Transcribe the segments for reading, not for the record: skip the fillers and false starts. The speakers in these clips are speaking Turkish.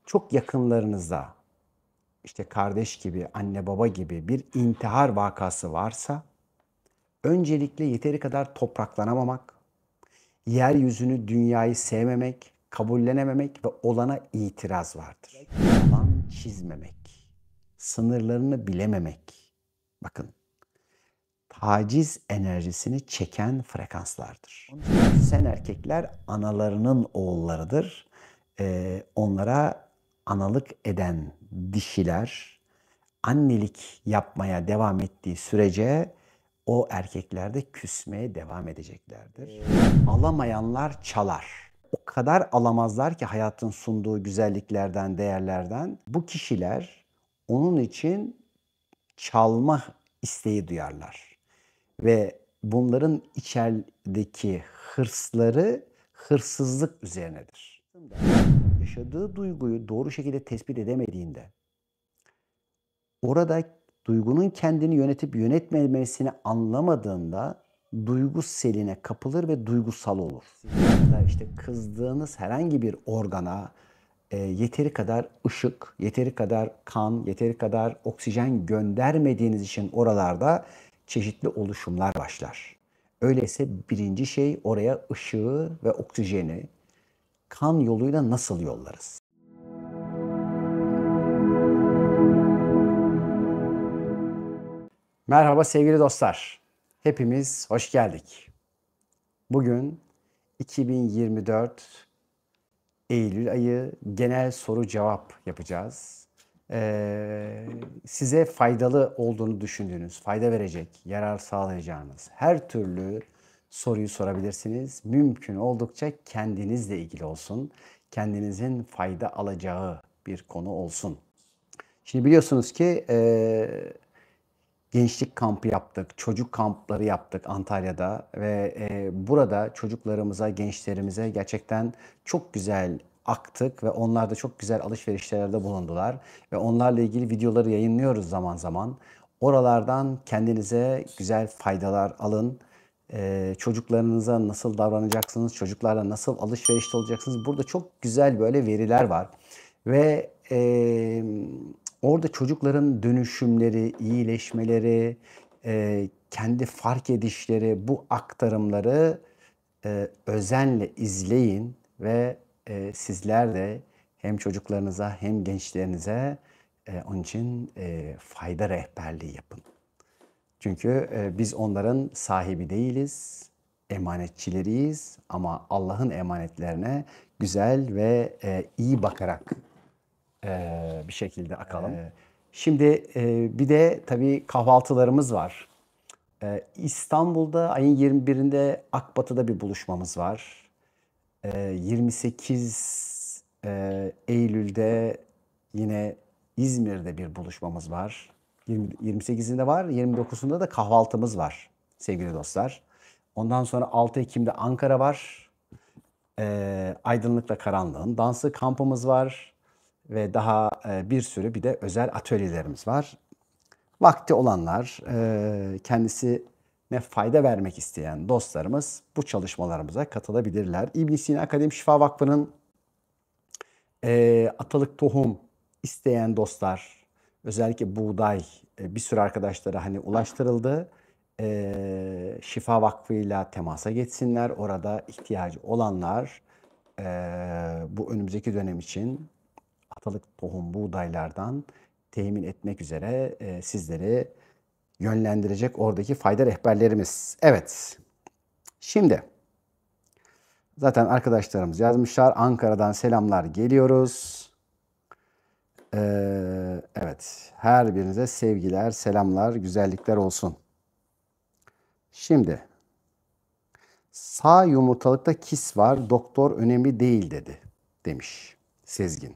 çok yakınlarınızda, işte kardeş gibi, anne baba gibi bir intihar vakası varsa, öncelikle yeteri kadar topraklanamamak, yeryüzünü, dünyayı sevmemek, kabullenememek ve olana itiraz vardır. Alan çizmemek, sınırlarını bilememek. Bakın, taciz enerjisini çeken frekanslardır. Sen erkekler analarının oğullarıdır. Onlara analık eden dişiler annelik yapmaya devam ettiği sürece o erkekler de küsmeye devam edeceklerdir. Alamayanlar çalar. O kadar alamazlar ki hayatın sunduğu güzelliklerden, değerlerden. Bu kişiler onun için çalma isteği duyarlar. Ve bunların içerideki hırsları hırsızlık üzerinedir. Yaşadığı duyguyu doğru şekilde tespit edemediğinde, orada duygunun kendini yönetip yönetmemesini anlamadığında duygu seline kapılır ve duygusal olur. Ya da işte kızdığınız herhangi bir organa yeteri kadar ışık, yeteri kadar kan, yeteri kadar oksijen göndermediğiniz için oralarda çeşitli oluşumlar başlar. Öyleyse birinci şey oraya ışığı ve oksijeni kan yoluyla nasıl yollarız? Merhaba sevgili dostlar. Hepimiz hoş geldik. Bugün 2024 Eylül ayı genel soru cevap yapacağız. Size faydalı olduğunu düşündüğünüz, fayda verecek, yarar sağlayacağınız her türlü soruyu sorabilirsiniz. Mümkün oldukça kendinizle ilgili olsun. Kendinizin fayda alacağı bir konu olsun. Şimdi biliyorsunuz ki gençlik kampı yaptık, çocuk kampları yaptık Antalya'da ve burada çocuklarımıza, gençlerimize gerçekten çok güzel aktık ve onlar da çok güzel alışverişlerde bulundular ve onlarla ilgili videoları yayınlıyoruz zaman zaman. Oralardan kendinize güzel faydalar alın. Çocuklarınıza nasıl davranacaksınız, çocuklarla nasıl alışverişte olacaksınız? Burada çok güzel böyle veriler var ve orada çocukların dönüşümleri, iyileşmeleri, kendi fark edişleri, bu aktarımları özenle izleyin ve sizler de hem çocuklarınıza hem gençlerinize onun için fayda rehberliği yapın. Çünkü biz onların sahibi değiliz, emanetçileriyiz ama Allah'ın emanetlerine güzel ve iyi bakarak bir şekilde akalım. Şimdi bir de tabii kahvaltılarımız var. İstanbul'da ayın 21'inde Akbatı'da bir buluşmamız var. 28 Eylül'de yine İzmir'de bir buluşmamız var. 28'inde var, 29'unda da kahvaltımız var sevgili dostlar. Ondan sonra 6 Ekim'de Ankara var. Aydınlıkla Karanlığın dansı kampımız var. Ve daha bir sürü bir de özel atölyelerimiz var. Vakti olanlar, kendisine fayda vermek isteyen dostlarımız bu çalışmalarımıza katılabilirler. İbn Sina Akademi Şifa Vakfı'nın atalık tohum isteyen dostlar, özellikle buğday bir sürü arkadaşlara hani ulaştırıldı. Şifa Vakfı'yla temasa geçsinler. Orada ihtiyacı olanlar bu önümüzdeki dönem için atalık tohum buğdaylardan temin etmek üzere sizleri yönlendirecek oradaki fayda rehberlerimiz. Evet. Şimdi zaten arkadaşlarımız yazmışlar. Ankara'dan selamlar geliyoruz. Evet. Her birinize sevgiler, selamlar, güzellikler olsun. Şimdi sağ yumurtalıkta kis var. Doktor önemli değil dedi demiş Sezgin.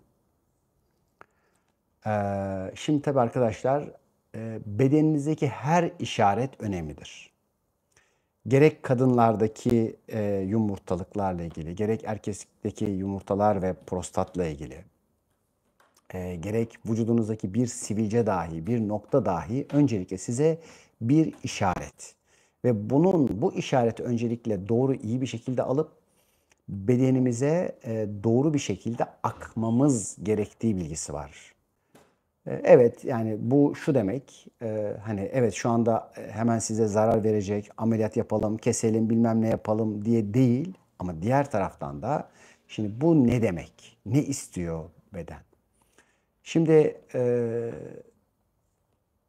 Şimdi tabii arkadaşlar bedeninizdeki her işaret önemlidir. Gerek kadınlardaki yumurtalıklarla ilgili, gerek erkekteki yumurtalar ve prostatla ilgili, gerek vücudunuzdaki bir sivilce dahi, bir nokta dahi öncelikle size bir işaret. Ve bu işareti öncelikle doğru iyi bir şekilde alıp bedenimize doğru bir şekilde akmamız gerektiği bilgisi var. Evet, yani bu şu demek, hani evet şu anda hemen size zarar verecek, ameliyat yapalım, keselim, bilmem ne yapalım diye değil. Ama diğer taraftan da şimdi bu ne demek? Ne istiyor beden? Şimdi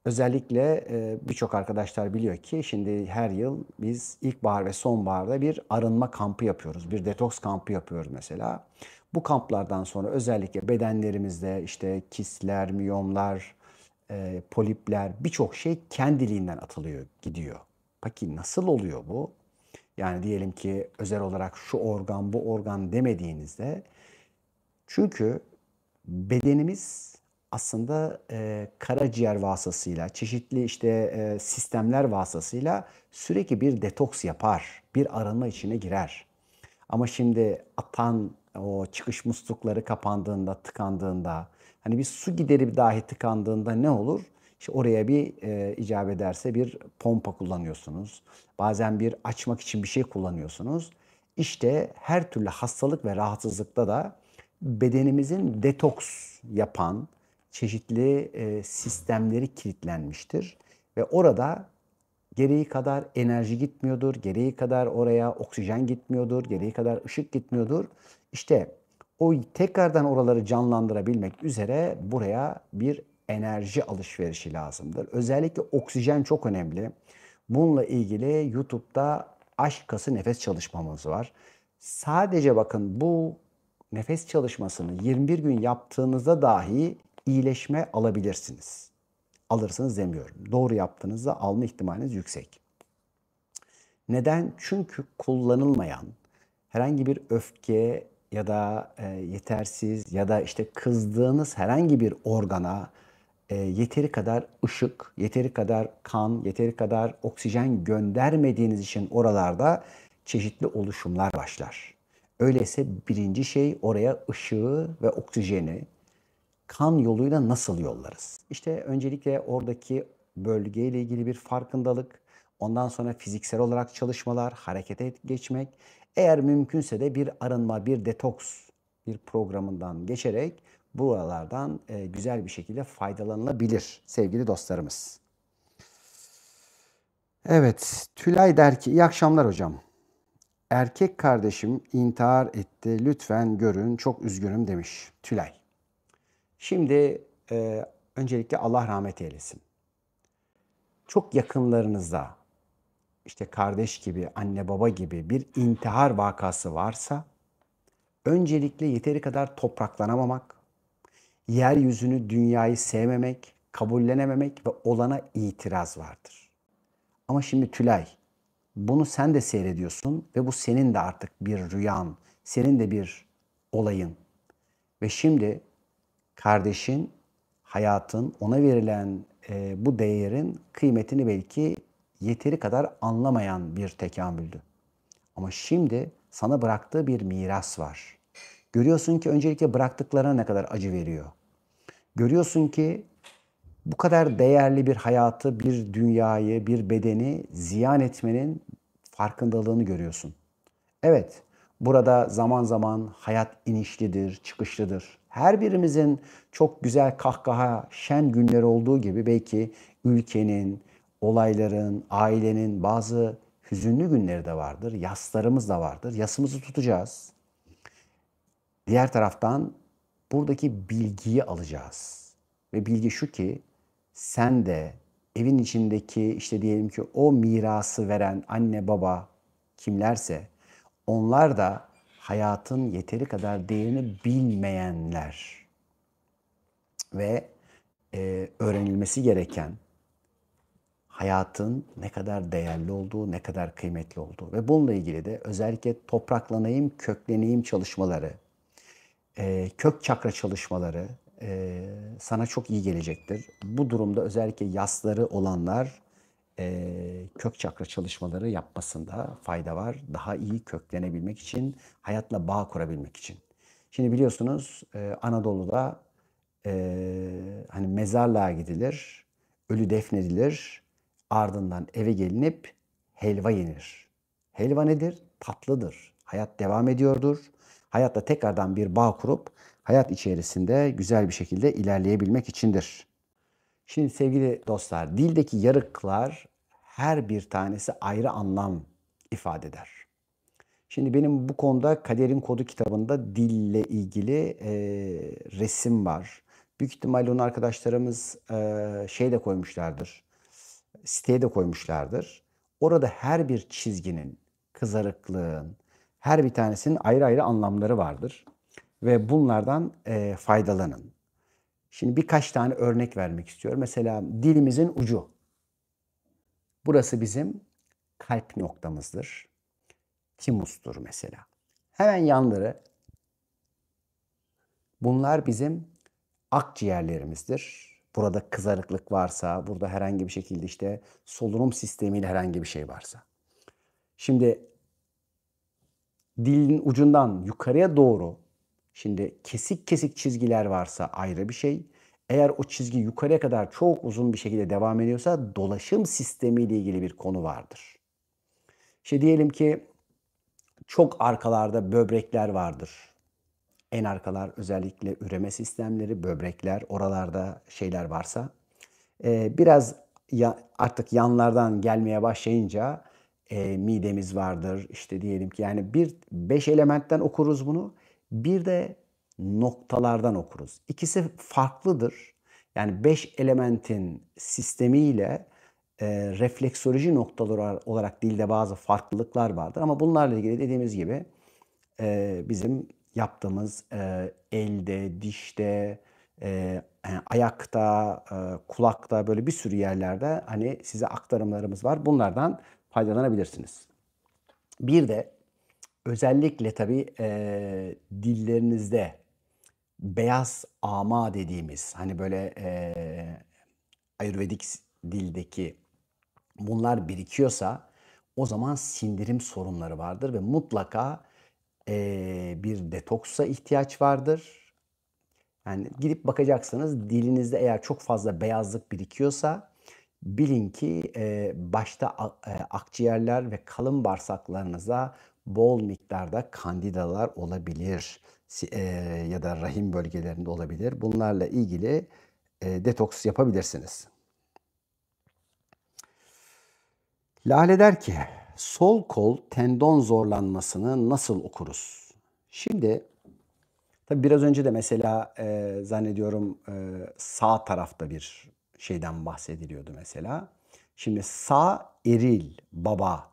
özellikle birçok arkadaşlar biliyor ki şimdi her yıl biz ilkbahar ve sonbaharda bir arınma kampı yapıyoruz. Bir detoks kampı yapıyoruz mesela. Bu kamplardan sonra özellikle bedenlerimizde işte kistler, miyomlar, polipler birçok şey kendiliğinden atılıyor, gidiyor. Peki nasıl oluyor bu? Yani diyelim ki özel olarak şu organ, bu organ demediğinizde çünkü bedenimiz aslında karaciğer vasıtasıyla, çeşitli işte sistemler vasıtasıyla sürekli bir detoks yapar, bir arınma içine girer. Ama şimdi atan o çıkış muslukları kapandığında, tıkandığında, hani bir su gideri dahi tıkandığında ne olur? İşte oraya bir icap ederse bir pompa kullanıyorsunuz. Bazen bir açmak için bir şey kullanıyorsunuz. İşte her türlü hastalık ve rahatsızlıkta da bedenimizin detoks yapan çeşitli sistemleri kilitlenmiştir. Ve orada gereği kadar enerji gitmiyordur, gereği kadar oraya oksijen gitmiyordur, gereği kadar ışık gitmiyordur. İşte o tekrardan oraları canlandırabilmek üzere buraya bir enerji alışverişi lazımdır. Özellikle oksijen çok önemli. Bununla ilgili YouTube'da aşk kası nefes çalışmamız var. Sadece bakın bu nefes çalışmasını 21 gün yaptığınızda dahi iyileşme alabilirsiniz. Alırsınız demiyorum. Doğru yaptığınızda alma ihtimaliniz yüksek. Neden? Çünkü kullanılmayan herhangi bir öfke ya da yetersiz ya da işte kızdığınız herhangi bir organa yeteri kadar ışık, yeteri kadar kan, yeteri kadar oksijen göndermediğiniz için oralarda çeşitli oluşumlar başlar. Öyleyse birinci şey oraya ışığı ve oksijeni kan yoluyla nasıl yollarız? İşte öncelikle oradaki bölgeyle ilgili bir farkındalık, ondan sonra fiziksel olarak çalışmalar, harekete geçmek, eğer mümkünse de bir arınma, bir detoks, bir programından geçerek buralardan güzel bir şekilde faydalanılabilir sevgili dostlarımız. Evet, Tülay der ki, iyi akşamlar hocam. Erkek kardeşim intihar etti, lütfen görün, çok üzgünüm demiş Tülay. Şimdi öncelikle Allah rahmet eylesin. Çok yakınlarınızda işte kardeş gibi, anne baba gibi bir intihar vakası varsa öncelikle yeteri kadar topraklanamamak, yeryüzünü, dünyayı sevmemek, kabullenememek ve olana itiraz vardır. Ama şimdi Tülay, bunu sen de seyrediyorsun ve bu senin de artık bir rüyan, senin de bir olayın. Ve şimdi kardeşin, hayatın, ona verilen bu değerin kıymetini belki yeteri kadar anlamayan bir tekamüldü. Ama şimdi sana bıraktığı bir miras var. Görüyorsun ki öncelikle bıraktıklarına ne kadar acı veriyor. Görüyorsun ki bu kadar değerli bir hayatı, bir dünyayı, bir bedeni ziyan etmenin farkındalığını görüyorsun. Evet, burada zaman zaman hayat inişlidir, çıkışlıdır. Her birimizin çok güzel kahkaha, şen günleri olduğu gibi belki ülkenin, olayların, ailenin bazı hüzünlü günleri de vardır. Yaslarımız da vardır. Yasımızı tutacağız. Diğer taraftan buradaki bilgiyi alacağız. Ve bilgi şu ki sen de evin içindeki işte diyelim ki o mirası veren anne baba kimlerse onlar da hayatın yeteri kadar değerini bilmeyenler ve öğrenilmesi gereken hayatın ne kadar değerli olduğu, ne kadar kıymetli olduğu ve bununla ilgili de özellikle topraklanayım, kökleneyim çalışmaları, kök çakra çalışmaları sana çok iyi gelecektir. Bu durumda özellikle yasları olanlar kök çakra çalışmaları yapmasında fayda var. Daha iyi köklenebilmek için, hayatla bağ kurabilmek için. Şimdi biliyorsunuz Anadolu'da hani mezarlığa gidilir, ölü defnedilir, ardından eve gelinip helva yenir. Helva nedir? Tatlıdır. Hayat devam ediyordur. Hayatla tekrardan bir bağ kurup hayat içerisinde güzel bir şekilde ilerleyebilmek içindir. Şimdi sevgili dostlar, dildeki yarıklar her bir tanesi ayrı anlam ifade eder. Şimdi benim bu konuda Kaderin Kodu kitabında dille ilgili resim var. Büyük ihtimalle onu arkadaşlarımız şey de koymuşlardır, siteye de koymuşlardır. Orada her bir çizginin, kızarıklığın, her bir tanesinin ayrı ayrı anlamları vardır. Ve bunlardan faydalanın. Şimdi birkaç tane örnek vermek istiyorum. Mesela dilimizin ucu. Burası bizim kalp noktamızdır. Timus'tur mesela. Hemen yanları, bunlar bizim akciğerlerimizdir. Burada kızarıklık varsa, burada herhangi bir şekilde işte solunum sistemiyle herhangi bir şey varsa. Şimdi dilin ucundan yukarıya doğru, şimdi kesik kesik çizgiler varsa ayrı bir şey. Eğer o çizgi yukarıya kadar çok uzun bir şekilde devam ediyorsa dolaşım sistemiyle ilgili bir konu vardır. İşte diyelim ki çok arkalarda böbrekler vardır. En arkalar özellikle üreme sistemleri, böbrekler, oralarda şeyler varsa. Biraz artık yanlardan gelmeye başlayınca midemiz vardır. İşte diyelim ki yani bir 5 elementten okuruz bunu. Bir de noktalardan okuruz. İkisi farklıdır. Yani 5 elementin sistemiyle refleksoloji noktaları olarak dilde bazı farklılıklar vardır. Ama bunlarla ilgili dediğimiz gibi bizim yaptığımız elde, dişte, ayakta, kulakta böyle bir sürü yerlerde hani size aktarımlarımız var. Bunlardan faydalanabilirsiniz. Bir de özellikle tabii dillerinizde beyaz ama dediğimiz hani böyle Ayurvedik dildeki bunlar birikiyorsa o zaman sindirim sorunları vardır ve mutlaka bir detoksa ihtiyaç vardır. Yani gidip bakacaksınız dilinizde eğer çok fazla beyazlık birikiyorsa bilin ki başta akciğerler ve kalın bağırsaklarınıza bol miktarda kandidalar olabilir. Ya da rahim bölgelerinde olabilir. Bunlarla ilgili detoks yapabilirsiniz. Lale der ki, sol kol tendon zorlanmasını nasıl okuruz? Şimdi tabii biraz önce de mesela zannediyorum sağ tarafta bir şeyden bahsediliyordu mesela. Şimdi sağ eril, baba,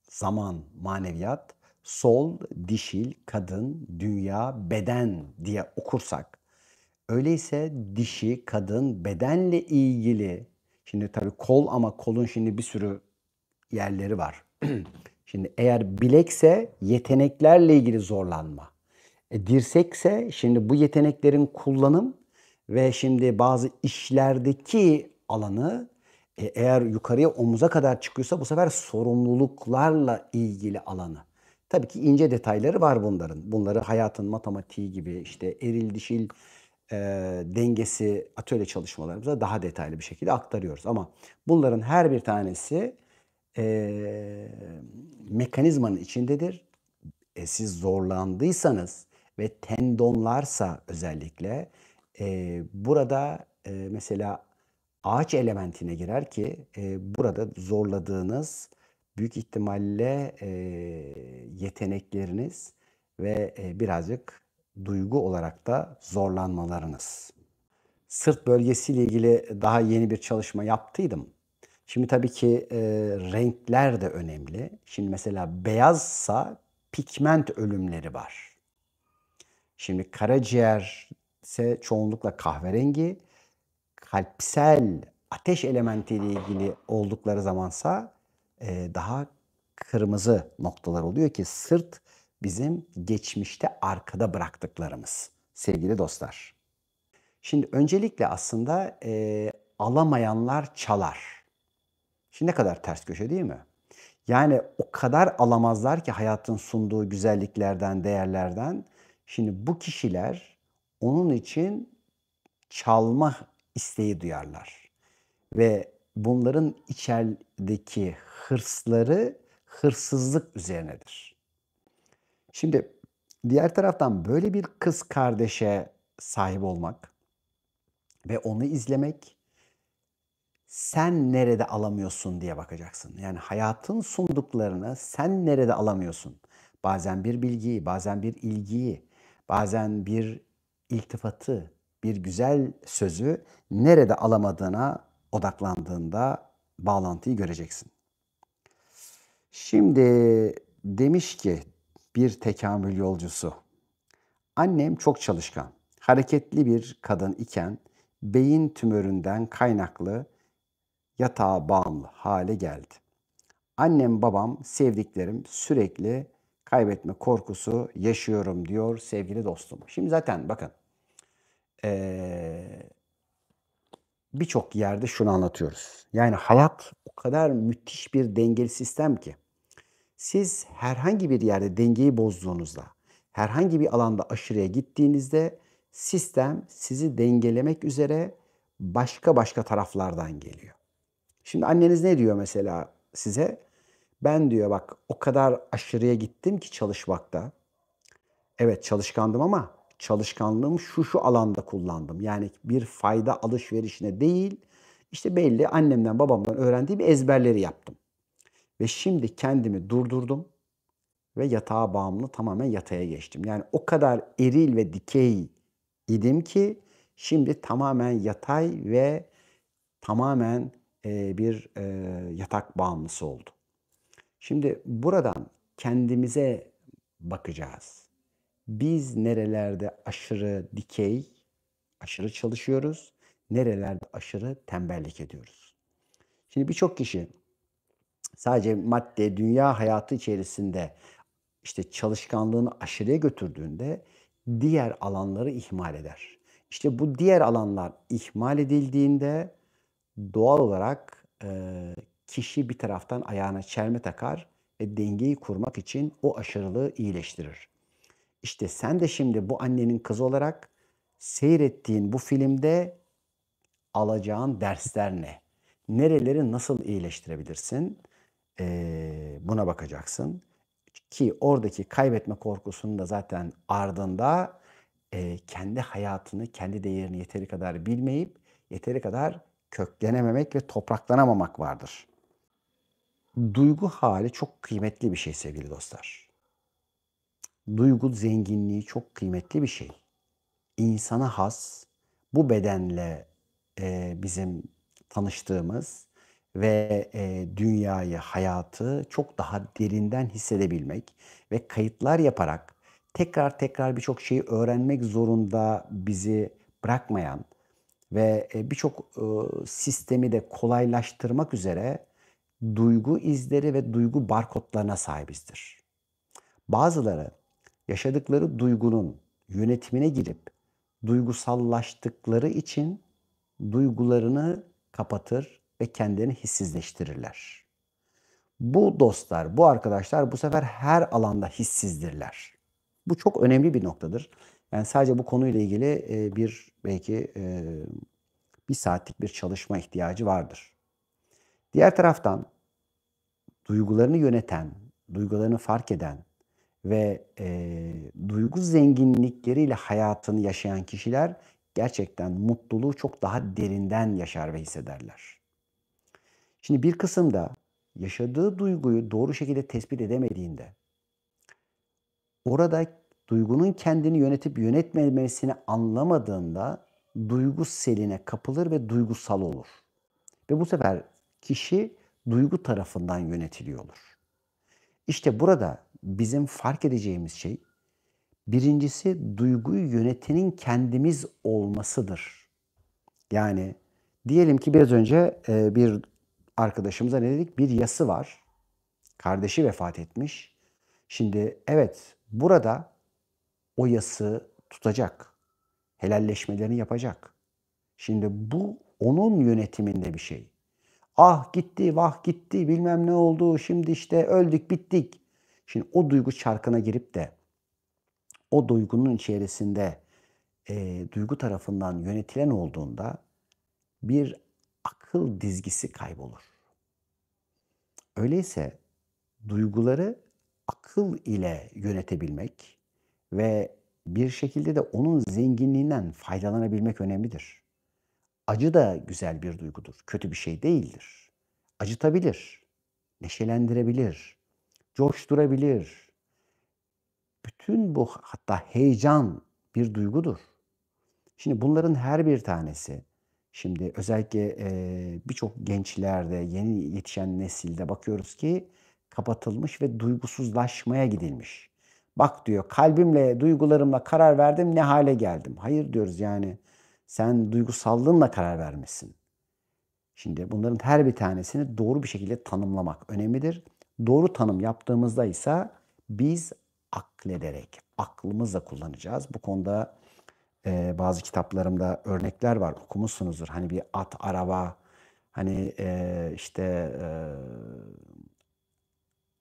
zaman, maneviyat, sol dişil, kadın, dünya, beden diye okursak, öyleyse dişi, kadın, bedenle ilgili, şimdi tabii kol ama kolun şimdi bir sürü yerleri var. Şimdi eğer bilekse yeteneklerle ilgili zorlanma. Dirsekse şimdi bu yeteneklerin kullanım ve şimdi bazı işlerdeki alanı eğer yukarıya omuza kadar çıkıyorsa bu sefer sorumluluklarla ilgili alanı. Tabii ki ince detayları var bunların. Bunları hayatın matematiği gibi işte eril dişil e, dengesi atölye çalışmalarımıza daha detaylı bir şekilde aktarıyoruz. Ama bunların her bir tanesi mekanizmanın içindedir. Siz zorlandıysanız ve tendonlarsa özellikle burada mesela ağaç elementine girer ki burada zorladığınız büyük ihtimalle yetenekleriniz ve birazcık duygu olarak da zorlanmalarınız. Sırt bölgesiyle ilgili daha yeni bir çalışma yaptıydım. Şimdi tabii ki renkler de önemli. Şimdi mesela beyazsa pigment ölümleri var. Şimdi karaciğer ise çoğunlukla kahverengi, kalpsel ateş elementiyle ilgili oldukları zamansa daha kırmızı noktalar oluyor ki sırt bizim geçmişte arkada bıraktıklarımız sevgili dostlar. Şimdi öncelikle aslında alamayanlar çalar. Şimdi ne kadar ters köşe değil mi? Yani o kadar alamazlar ki hayatın sunduğu güzelliklerden, değerlerden. Şimdi bu kişiler onun için çalma isteği duyarlar. Ve bunların içerideki hırsları hırsızlık üzerinedir. Şimdi diğer taraftan böyle bir kız kardeşe sahip olmak ve onu izlemek, sen nerede alamıyorsun diye bakacaksın. Yani hayatın sunduklarını sen nerede alamıyorsun? Bazen bir bilgiyi, bazen bir ilgiyi, bazen bir iltifatı, bir güzel sözü nerede alamadığına odaklandığında bağlantıyı göreceksin. Şimdi demiş ki bir tekamül yolcusu, annem çok çalışkan, hareketli bir kadın iken beyin tümöründen kaynaklı yatağa bağımlı hale geldi. Annem, babam, sevdiklerim sürekli kaybetme korkusu yaşıyorum diyor sevgili dostum. Şimdi zaten bakın eee, birçok yerde şunu anlatıyoruz. Yani hayat o kadar müthiş bir dengeli sistem ki siz herhangi bir yerde dengeyi bozduğunuzda, herhangi bir alanda aşırıya gittiğinizde sistem sizi dengelemek üzere başka taraflardan geliyor. Şimdi anneniz ne diyor mesela size? Ben diyor bak o kadar aşırıya gittim ki çalışmakta. Evet çalışkandım ama çalışkanlığımı şu alanda kullandım. Yani bir fayda alışverişine değil, işte belli annemden babamdan öğrendiğim ezberleri yaptım. Ve şimdi kendimi durdurdum ve yatağa bağımlı tamamen yataya geçtim. Yani o kadar eril ve dikey idim ki şimdi tamamen yatay ve tamamen bir yatak bağımlısı oldu. Şimdi buradan kendimize bakacağız. Biz nerelerde aşırı dikey, aşırı çalışıyoruz, nerelerde aşırı tembellik ediyoruz. Şimdi birçok kişi sadece madde, dünya hayatı içerisinde işte çalışkanlığını aşırıya götürdüğünde diğer alanları ihmal eder. İşte bu diğer alanlar ihmal edildiğinde doğal olarak kişi bir taraftan ayağına çelme takar ve dengeyi kurmak için o aşırılığı iyileştirir. İşte sen de şimdi bu annenin kızı olarak seyrettiğin bu filmde alacağın dersler ne? Nereleri nasıl iyileştirebilirsin? Buna bakacaksın. Ki oradaki kaybetme korkusunun da zaten ardında kendi hayatını, kendi değerini yeteri kadar bilmeyip yeteri kadar köklenememek ve topraklanamamak vardır. Duygu hali çok kıymetli bir şey sevgili dostlar. Duygu zenginliği çok kıymetli bir şey. İnsana has, bu bedenle bizim tanıştığımız ve dünyayı, hayatı çok daha derinden hissedebilmek ve kayıtlar yaparak tekrar birçok şeyi öğrenmek zorunda bizi bırakmayan ve birçok sistemi de kolaylaştırmak üzere duygu izleri ve duygu barkodlarına sahibizdir. Bazıları yaşadıkları duygunun yönetimine girip duygusallaştıkları için duygularını kapatır ve kendini hissizleştirirler. Bu dostlar, bu arkadaşlar bu sefer her alanda hissizdirler. Bu çok önemli bir noktadır. Yani sadece bu konuyla ilgili bir belki bir saatlik bir çalışma ihtiyacı vardır. Diğer taraftan duygularını yöneten, duygularını fark eden ve duygu zenginlikleriyle hayatını yaşayan kişiler gerçekten mutluluğu çok daha derinden yaşar ve hissederler. Şimdi bir kısım da yaşadığı duyguyu doğru şekilde tespit edemediğinde, orada duygunun kendini yönetip yönetmemesini anlamadığında duygu seline kapılır ve duygusal olur. Ve bu sefer kişi duygu tarafından yönetiliyor olur. İşte burada bizim fark edeceğimiz şey birincisi duyguyu yönetenin kendimiz olmasıdır. Yani diyelim ki biraz önce bir arkadaşımıza ne dedik? Bir yası var. Kardeşi vefat etmiş. Şimdi evet burada o yası tutacak. Helalleşmelerini yapacak. Şimdi bu onun yönetiminde bir şey. Ah gitti, vah gitti, bilmem ne oldu, şimdi işte öldük, bittik. Şimdi o duygu çarkına girip de o duygunun içerisinde duygu tarafından yönetilen olduğunda bir akıl dizgisi kaybolur. Öyleyse duyguları akıl ile yönetebilmek ve bir şekilde de onun zenginliğinden faydalanabilmek önemlidir. Acı da güzel bir duygudur, kötü bir şey değildir. Acıtabilir, neşelendirebilir, coşturabilir. Bütün bu hatta heyecan bir duygudur. Şimdi bunların her bir tanesi, şimdi özellikle, birçok gençlerde, yeni yetişen nesilde bakıyoruz ki kapatılmış ve duygusuzlaşmaya gidilmiş. "Bak," diyor, "kalbimle, duygularımla karar verdim, ne hale geldim." Hayır diyoruz, yani sen duygusallığınla karar vermişsin. Şimdi bunların her bir tanesini doğru bir şekilde tanımlamak önemlidir. Doğru tanım yaptığımızda ise biz aklederek, aklımızla kullanacağız. Bu konuda bazı kitaplarımda örnekler var, okumuşsunuzdur. Hani bir at, araba, hani,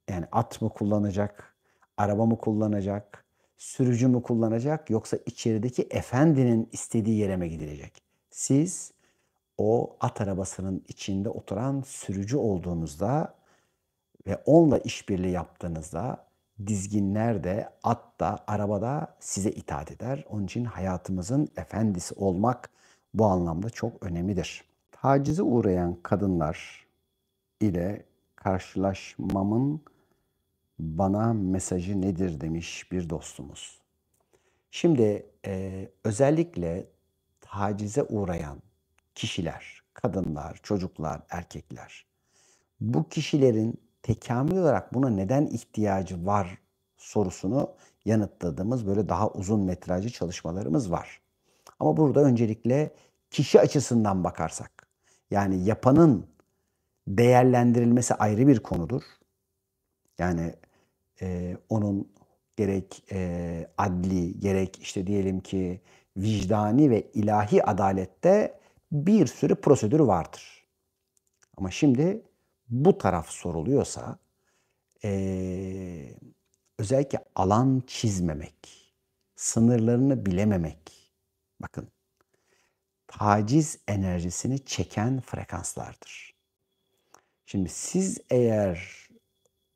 yani at mı kullanacak, araba mı kullanacak, sürücü mü kullanacak yoksa içerideki efendinin istediği yere mi gidilecek? Siz o at arabasının içinde oturan sürücü olduğunuzda ve onunla işbirliği yaptığınızda dizginler de, at da, araba da size itaat eder. Onun için hayatımızın efendisi olmak bu anlamda çok önemlidir. Tacize uğrayan kadınlar ile karşılaşmamın bana mesajı nedir demiş bir dostumuz. Şimdi özellikle tacize uğrayan kişiler, kadınlar, çocuklar, erkekler, bu kişilerin tekamül olarak buna neden ihtiyacı var sorusunu yanıtladığımız böyle daha uzun metrajlı çalışmalarımız var. Ama burada öncelikle kişi açısından bakarsak, yani yapanın değerlendirilmesi ayrı bir konudur. Yani onun gerek adli, gerek işte diyelim ki vicdani ve ilahi adalette bir sürü prosedür vardır. Ama şimdi bu taraf soruluyorsa özellikle alan çizmemek, sınırlarını bilememek, bakın taciz enerjisini çeken frekanslardır. Şimdi siz eğer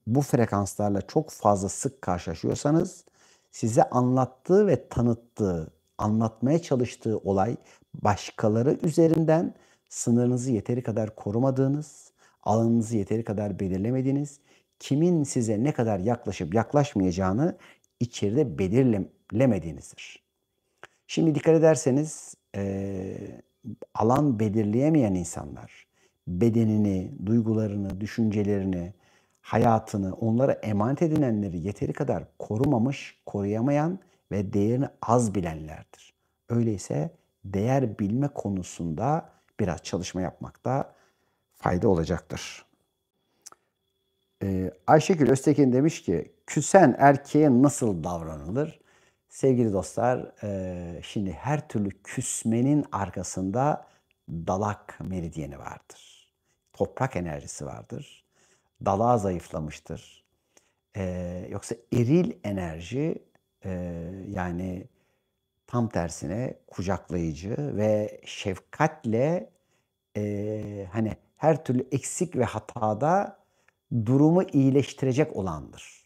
bu frekanslarla çok fazla sık karşılaşıyorsanız size anlattığı ve tanıttığı, anlatmaya çalıştığı olay başkaları üzerinden sınırınızı yeteri kadar korumadığınız, alanınızı yeteri kadar belirlemediğiniz, kimin size ne kadar yaklaşıp yaklaşmayacağını içeride belirlemediğinizdir. Şimdi dikkat ederseniz alan belirleyemeyen insanlar bedenini, duygularını, düşüncelerini, hayatını, onlara emanet edilenleri yeteri kadar korumamış, koruyamayan ve değerini az bilenlerdir. Öyleyse değer bilme konusunda biraz çalışma yapmakta fayda olacaktır. Ayşegül Öztekin demiş ki, küsen erkeğe nasıl davranılır? Sevgili dostlar, şimdi her türlü küsmenin arkasında dalak meridyeni vardır. Toprak enerjisi vardır. Dalağı zayıflamıştır. Yoksa eril enerji, yani tam tersine kucaklayıcı ve şefkatle, hani her türlü eksik ve hatada durumu iyileştirecek olandır.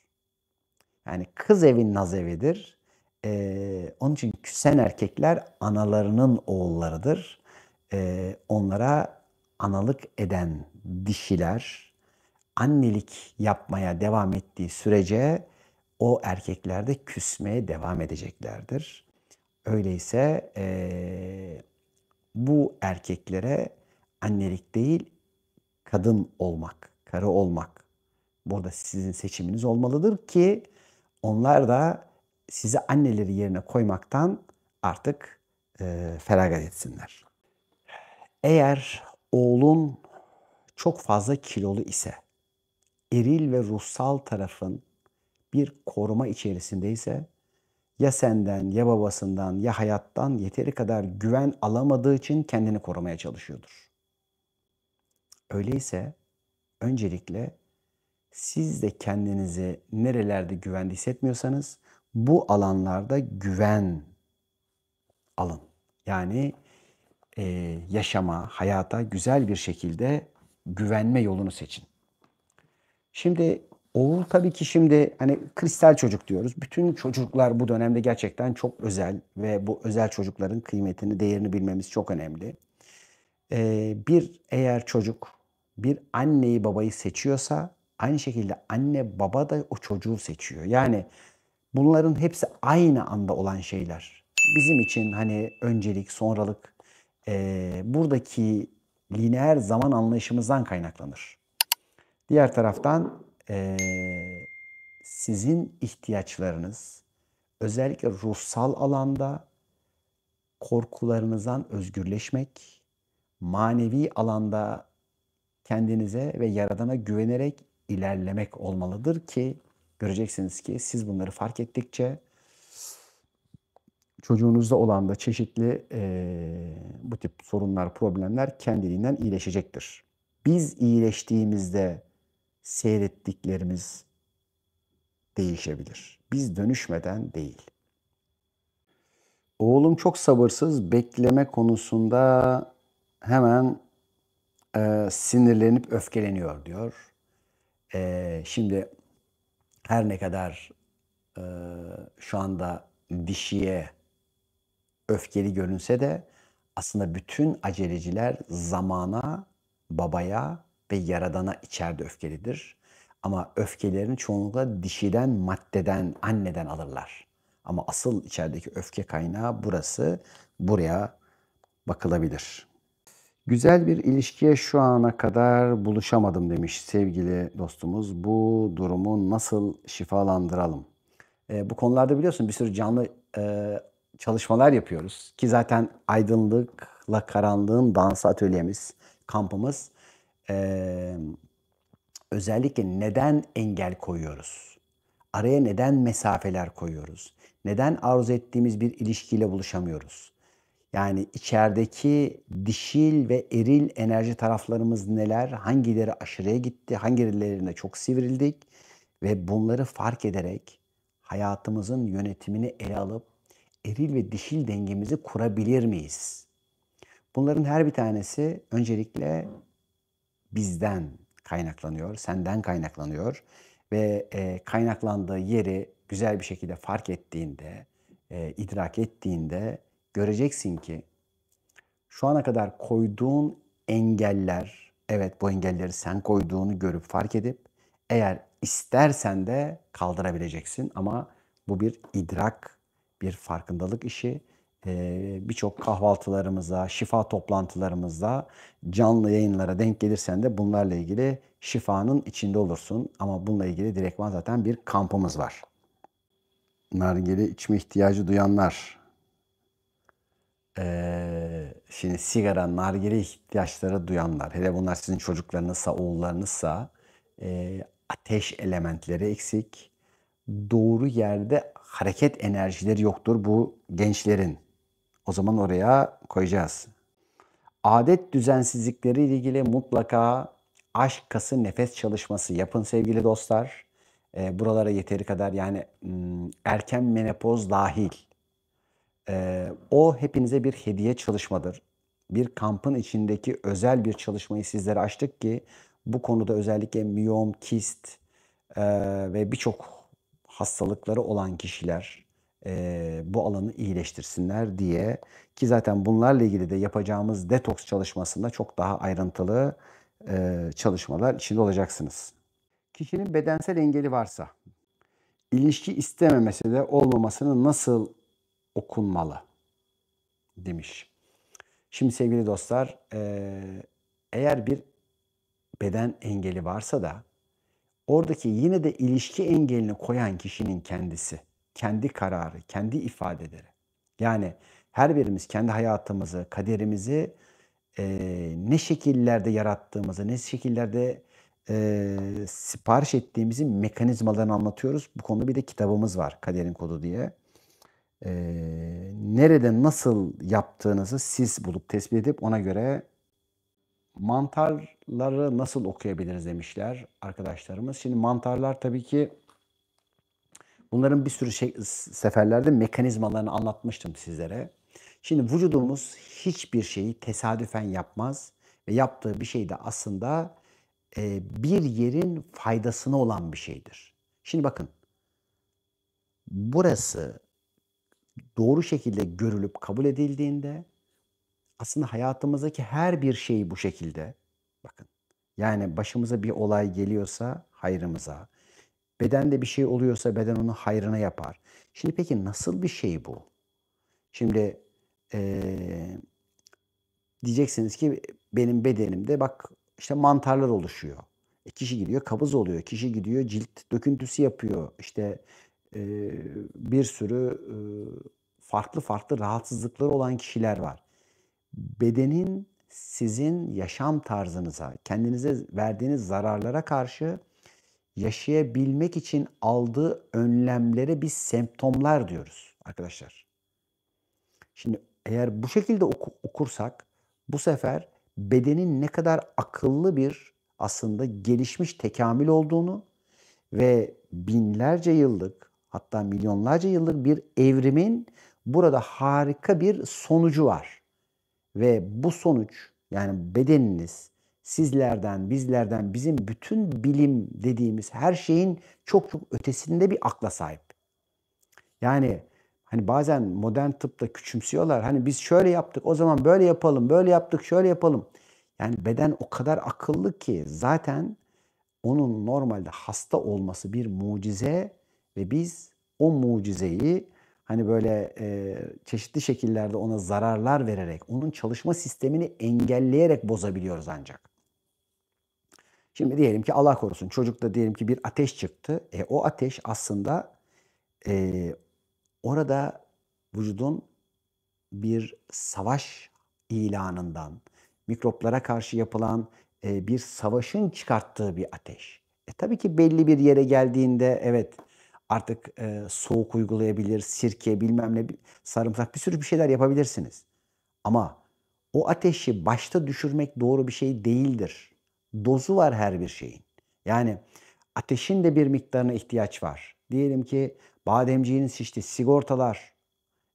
Yani kız evi naz evidir. Onun için küsen erkekler analarının oğullarıdır. Onlara analık eden dişiler annelik yapmaya devam ettiği sürece o erkekler de küsmeye devam edeceklerdir. Öyleyse bu erkeklere annelik değil, kadın olmak, karı olmak burada sizin seçiminiz olmalıdır ki onlar da sizi anneleri yerine koymaktan artık feragat etsinler. Eğer oğlun çok fazla kilolu ise, eril ve ruhsal tarafın bir koruma içerisindeyse, ya senden, ya babasından, ya hayattan yeteri kadar güven alamadığı için kendini korumaya çalışıyordur. Öyleyse öncelikle siz de kendinizi nerelerde güvende hissetmiyorsanız bu alanlarda güven alın. Yani yaşama, hayata güzel bir şekilde güvenme yolunu seçin. Şimdi Oğul tabii ki şimdi hani kristal çocuk diyoruz. Bütün çocuklar bu dönemde gerçekten çok özel ve bu özel çocukların kıymetini, değerini bilmemiz çok önemli. Bir eğer çocuk bir anneyi babayı seçiyorsa aynı şekilde anne baba da o çocuğu seçiyor. Yani bunların hepsi aynı anda olan şeyler. Bizim için hani öncelik, sonralık buradaki lineer zaman anlayışımızdan kaynaklanır. Diğer taraftan sizin ihtiyaçlarınız özellikle ruhsal alanda korkularınızdan özgürleşmek, manevi alanda kendinize ve Yaradan'a güvenerek ilerlemek olmalıdır ki göreceksiniz ki siz bunları fark ettikçe çocuğunuzda olan da çeşitli bu tip sorunlar, problemler kendiliğinden iyileşecektir. Biz iyileştiğimizde seyrettiklerimiz değişebilir. Biz dönüşmeden değil. Oğlum çok sabırsız, bekleme konusunda hemen sinirlenip öfkeleniyor diyor. Şimdi her ne kadar şu anda dişiye öfkeli görünse de aslında bütün aceleciler zamana, babaya ve yaradana içeride öfkelidir. Ama öfkelerini çoğunlukla dişiden, maddeden, anneden alırlar. Ama asıl içerideki öfke kaynağı burası. Buraya bakılabilir. Güzel bir ilişkiye şu ana kadar buluşamadım demiş sevgili dostumuz. Bu durumu nasıl şifalandıralım? Bu konularda biliyorsun bir sürü canlı çalışmalar yapıyoruz. Ki zaten aydınlıkla karanlığın dansı atölyemiz, kampımız. E, Özellikle neden engel koyuyoruz? Araya neden mesafeler koyuyoruz? Neden arzu ettiğimiz bir ilişkiyle buluşamıyoruz? Yani içerideki dişil ve eril enerji taraflarımız neler? Hangileri aşırıya gitti? Hangilerine çok sivrildik? Ve bunları fark ederek hayatımızın yönetimini ele alıp eril ve dişil dengemizi kurabilir miyiz? Bunların her bir tanesi öncelikle bizden kaynaklanıyor, senden kaynaklanıyor ve kaynaklandığı yeri güzel bir şekilde fark ettiğinde, idrak ettiğinde göreceksin ki şu ana kadar koyduğun engeller, evet bu engelleri sen koyduğunu görüp fark edip eğer istersen de kaldırabileceksin ama bu bir idrak, bir farkındalık işi. Birçok kahvaltılarımıza, şifa toplantılarımızda, canlı yayınlara denk gelirsen de bunlarla ilgili şifanın içinde olursun. Ama bununla ilgili direktman zaten bir kampımız var. Nargile içme ihtiyacı duyanlar. Şimdi sigara, nargile ihtiyaçları duyanlar, hele bunlar sizin çocuklarınızsa, oğullarınızsa ateş elementleri eksik. Doğru yerde hareket enerjileri yoktur bu gençlerin. O zaman oraya koyacağız. Adet düzensizlikleri ile ilgili mutlaka aşk kası nefes çalışması yapın sevgili dostlar. Buralara yeteri kadar yani erken menopoz dahil. O hepinize bir hediye çalışmadır. Bir kampın içindeki özel bir çalışmayı sizlere açtık ki bu konuda özellikle miyom, kist ve birçok hastalıkları olan kişiler bu alanı iyileştirsinler diye ki zaten bunlarla ilgili de yapacağımız detoks çalışmasında çok daha ayrıntılı çalışmalar içinde olacaksınız. Kişinin bedensel engeli varsa ilişki istememesi de olmamasını nasıl okunmalı demiş. Şimdi sevgili dostlar, eğer bir beden engeli varsa da oradaki yine de ilişki engelini koyan kişinin kendisi, kendi kararı, kendi ifadeleri. Yani her birimiz kendi hayatımızı, kaderimizi ne şekillerde yarattığımızı, ne şekillerde sipariş ettiğimizi mekanizmalarını anlatıyoruz. Bu konuda bir de kitabımız var, Kaderin Kodu diye. Nerede nasıl yaptığınızı siz bulup tespit edip ona göre mantarları nasıl okuyabiliriz demişler arkadaşlarımız. Şimdi mantarlar tabii ki bunların bir sürü seferlerde mekanizmalarını anlatmıştım sizlere. Şimdi vücudumuz hiçbir şeyi tesadüfen yapmaz ve yaptığı bir şey de aslında bir yerin faydasına olan bir şeydir. Şimdi bakın, burası doğru şekilde görülüp kabul edildiğinde aslında hayatımızdaki her bir şey bu şekilde. Bakın, yani başımıza bir olay geliyorsa hayrımıza, bedende bir şey oluyorsa beden onu hayrına yapar. Şimdi peki nasıl bir şey bu? Şimdi diyeceksiniz ki benim bedenimde bak işte mantarlar oluşuyor. Kişi gidiyor kabız oluyor. Kişi gidiyor cilt döküntüsü yapıyor. İşte bir sürü farklı farklı rahatsızlıkları olan kişiler var. Bedenin sizin yaşam tarzınıza, kendinize verdiğiniz zararlara karşı yaşayabilmek için aldığı önlemlere biz semptomlar diyoruz arkadaşlar. Şimdi eğer bu şekilde okursak bu sefer bedenin ne kadar akıllı bir aslında gelişmiş tekamül olduğunu ve binlerce yıllık hatta milyonlarca yıllık bir evrimin burada harika bir sonucu var. Ve bu sonuç yani bedeniniz sizlerden, bizlerden, bizim bütün bilim dediğimiz her şeyin çok çok ötesinde bir akla sahip. Yani hani bazen modern tıpta küçümsüyorlar. Hani biz şöyle yaptık, o zaman böyle yapalım, böyle yaptık, şöyle yapalım. Yani beden o kadar akıllı ki zaten onun normalde hasta olması bir mucize ve biz o mucizeyi hani böyle çeşitli şekillerde ona zararlar vererek, onun çalışma sistemini engelleyerek bozabiliyoruz ancak. Şimdi diyelim ki Allah korusun çocukta diyelim ki bir ateş çıktı. O ateş aslında e, orada vücudun bir savaş ilanından, mikroplara karşı yapılan bir savaşın çıkarttığı bir ateş. Tabii ki belli bir yere geldiğinde evet artık soğuk uygulayabilir, sirke bilmem ne, sarımsak bir sürü bir şeyler yapabilirsiniz. Ama o ateşi başta düşürmek doğru bir şey değildir. Dozu var her bir şeyin. Yani ateşin de bir miktarına ihtiyaç var. Diyelim ki bademciğiniz şişti, sigortalar,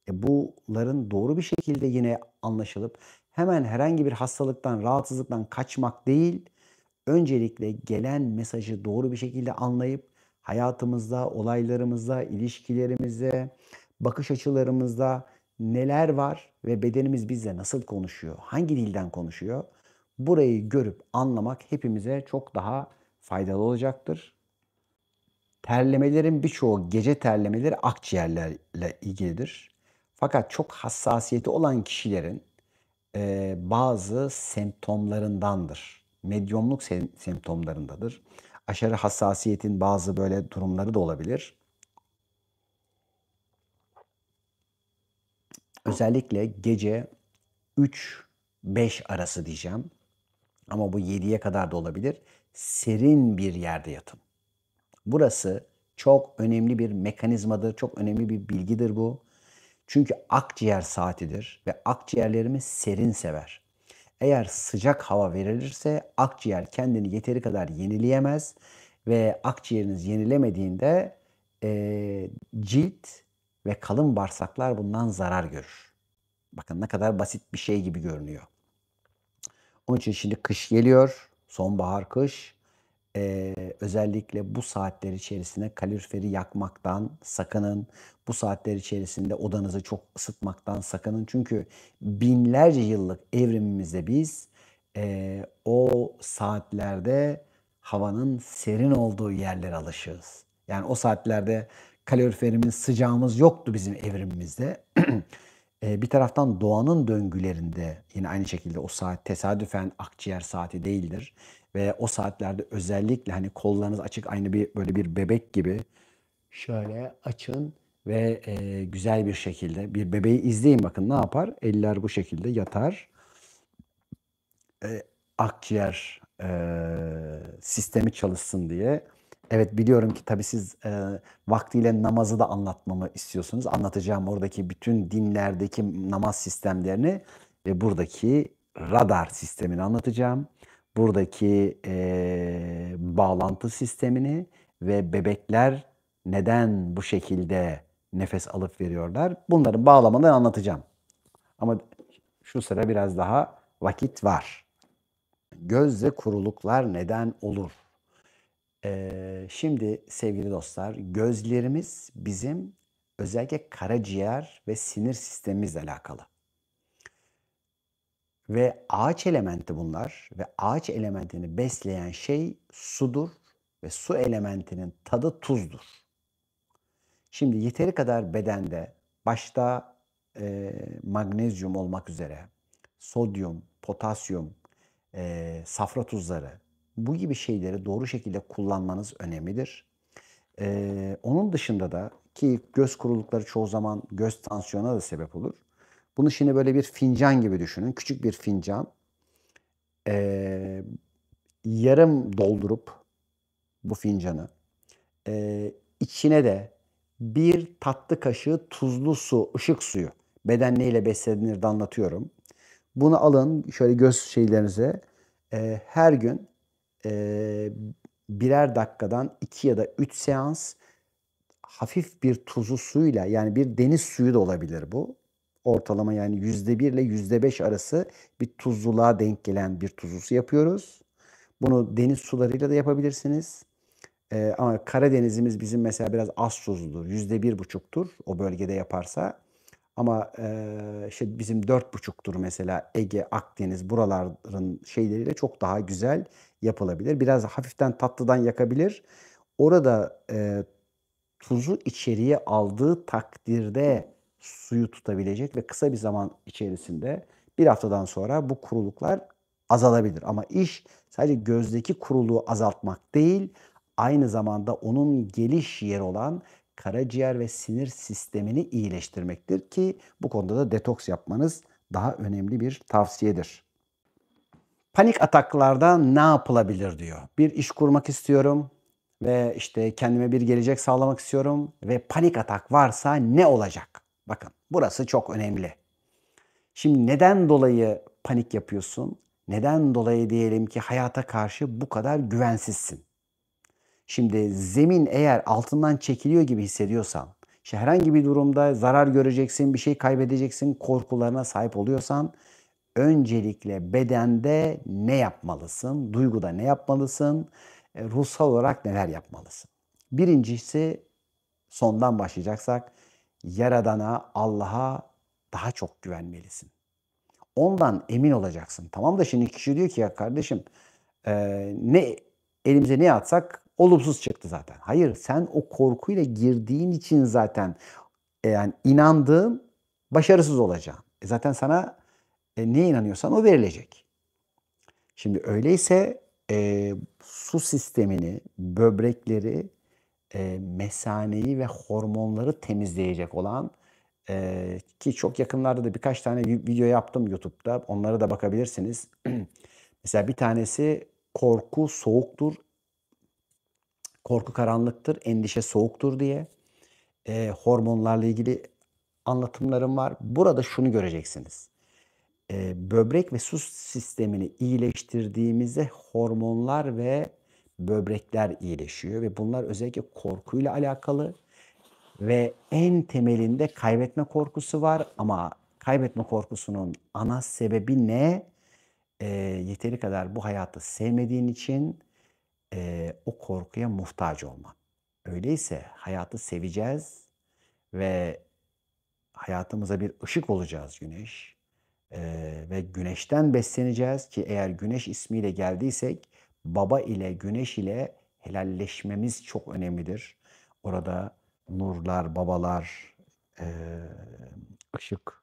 bunların doğru bir şekilde yine anlaşılıp hemen herhangi bir hastalıktan, rahatsızlıktan kaçmak değil, öncelikle gelen mesajı doğru bir şekilde anlayıp hayatımızda, olaylarımızda, ilişkilerimizde, bakış açılarımızda neler var ve bedenimiz bizle nasıl konuşuyor, hangi dilden konuşuyor? Burayı görüp anlamak hepimize çok daha faydalı olacaktır. Terlemelerin birçoğu gece terlemeleri akciğerlerle ilgilidir. Fakat çok hassasiyeti olan kişilerin bazı semptomlarındandır. Medyumluk semptomlarındadır. Aşırı hassasiyetin bazı böyle durumları da olabilir. Özellikle gece 3-5 arası diyeceğim. Ama bu 7'ye kadar da olabilir. Serin bir yerde yatın. Burası çok önemli bir mekanizmadır, çok önemli bir bilgidir bu. Çünkü akciğer saatidir ve akciğerlerimiz serin sever. Eğer sıcak hava verilirse akciğer kendini yeteri kadar yenileyemez ve akciğeriniz yenilemediğinde cilt ve kalın bağırsaklar bundan zarar görür. Bakın ne kadar basit bir şey gibi görünüyor. Onun için şimdi kış geliyor, sonbahar kış. Özellikle bu saatler içerisinde kaloriferi yakmaktan sakının. Bu saatler içerisinde odanızı çok ısıtmaktan sakının. Çünkü binlerce yıllık evrimimizde biz o saatlerde havanın serin olduğu yerlere alışığız. Yani o saatlerde kaloriferimiz, sıcağımız yoktu bizim evrimimizde. Bir taraftan doğanın döngülerinde yine aynı şekilde o saat tesadüfen akciğer saati değildir. Ve o saatlerde özellikle hani kollarınız açık aynı bir böyle bir bebek gibi şöyle açın ve güzel bir şekilde bir bebeği izleyin bakın ne yapar? Eller bu şekilde yatar. Akciğer sistemi çalışsın diye. Evet biliyorum ki tabii siz vaktiyle namazı da anlatmamı istiyorsunuz. Anlatacağım oradaki bütün dinlerdeki namaz sistemlerini ve buradaki radar sistemini anlatacağım. Buradaki bağlantı sistemini ve bebekler neden bu şekilde nefes alıp veriyorlar. Bunların bağlamalarını anlatacağım. Ama şu sıra biraz daha vakit var. Gözde kuruluklar neden olur? Şimdi sevgili dostlar, gözlerimiz bizim özellikle karaciğer ve sinir sistemimizle alakalı. Ve ağaç elementi bunlar ve ağaç elementini besleyen şey sudur ve su elementinin tadı tuzdur. Şimdi yeteri kadar bedende başta magnezyum olmak üzere sodyum, potasyum, safra tuzları bu gibi şeyleri doğru şekilde kullanmanız önemlidir. Onun dışında da ki göz kurulukları çoğu zaman göz tansiyonuna da sebep olur. Bunu şimdi böyle bir fincan gibi düşünün. Küçük bir fincan. Eee, Yarım doldurup bu fincanı içine de bir tatlı kaşığı tuzlu su, ışık suyu. Beden neyle beslenir de anlatıyorum. Bunu alın şöyle göz şeylerinize. Her gün eee, birer dakikadan 2 ya da 3 seans hafif bir tuzlu suyla yani bir deniz suyu da olabilir bu. Ortalama yani %1 ile %5 arası bir tuzluluğa denk gelen bir tuzlu su yapıyoruz. Bunu deniz sularıyla da yapabilirsiniz. Ama Karadenizimiz bizim mesela biraz az tuzludur. %1,5'tur o bölgede yaparsa. Ama işte bizim 4,5'tur mesela Ege, Akdeniz buraların şeyleriyle çok daha güzel yapılabilir. Biraz hafiften tatlıdan yakabilir. Orada tuzu içeriye aldığı takdirde suyu tutabilecek ve kısa bir zaman içerisinde bir haftadan sonra bu kuruluklar azalabilir. Ama iş sadece gözdeki kuruluğu azaltmak değil, aynı zamanda onun geliş yeri olan karaciğer ve sinir sistemini iyileştirmektir ki bu konuda da detoks yapmanız daha önemli bir tavsiyedir. Panik ataklarda ne yapılabilir diyor. Bir iş kurmak istiyorum ve işte kendime bir gelecek sağlamak istiyorum ve panik atak varsa ne olacak? Bakın burası çok önemli. Şimdi neden dolayı panik yapıyorsun? Neden dolayı diyelim ki hayata karşı bu kadar güvensizsin? Şimdi zemin eğer altından çekiliyor gibi hissediyorsan, işte herhangi bir durumda zarar göreceksin, bir şey kaybedeceksin korkularına sahip oluyorsan öncelikle bedende ne yapmalısın? Duyguda ne yapmalısın? Ruhsal olarak neler yapmalısın? Birincisi sondan başlayacaksak Yaradan'a, Allah'a daha çok güvenmelisin. Ondan emin olacaksın. Tamam da şimdi kişi diyor ki ya kardeşim ne elimize ne atsak olumsuz çıktı zaten. Hayır sen o korkuyla girdiğin için zaten yani inandığın başarısız olacaksın. Zaten sana neye inanıyorsan o verilecek. Şimdi öyleyse su sistemini, böbrekleri, mesaneyi ve hormonları temizleyecek olan ki çok yakınlarda da birkaç tane video yaptım YouTube'da. Onlara da bakabilirsiniz. Mesela bir tanesi korku soğuktur, korku karanlıktır, endişe soğuktur diye hormonlarla ilgili anlatımlarım var. Burada şunu göreceksiniz. Böbrek ve su sistemini iyileştirdiğimizde hormonlar ve böbrekler iyileşiyor ve bunlar özellikle korkuyla alakalı ve en temelinde kaybetme korkusu var ama kaybetme korkusunun ana sebebi ne? Yeteri kadar bu hayatı sevmediğin için o korkuya muhtaç olman. Öyleyse hayatı seveceğiz ve hayatımıza bir ışık olacağız güneş. Ve güneşten besleneceğiz ki eğer güneş ismiyle geldiysek baba ile güneş ile helalleşmemiz çok önemlidir. Orada nurlar, babalar, ışık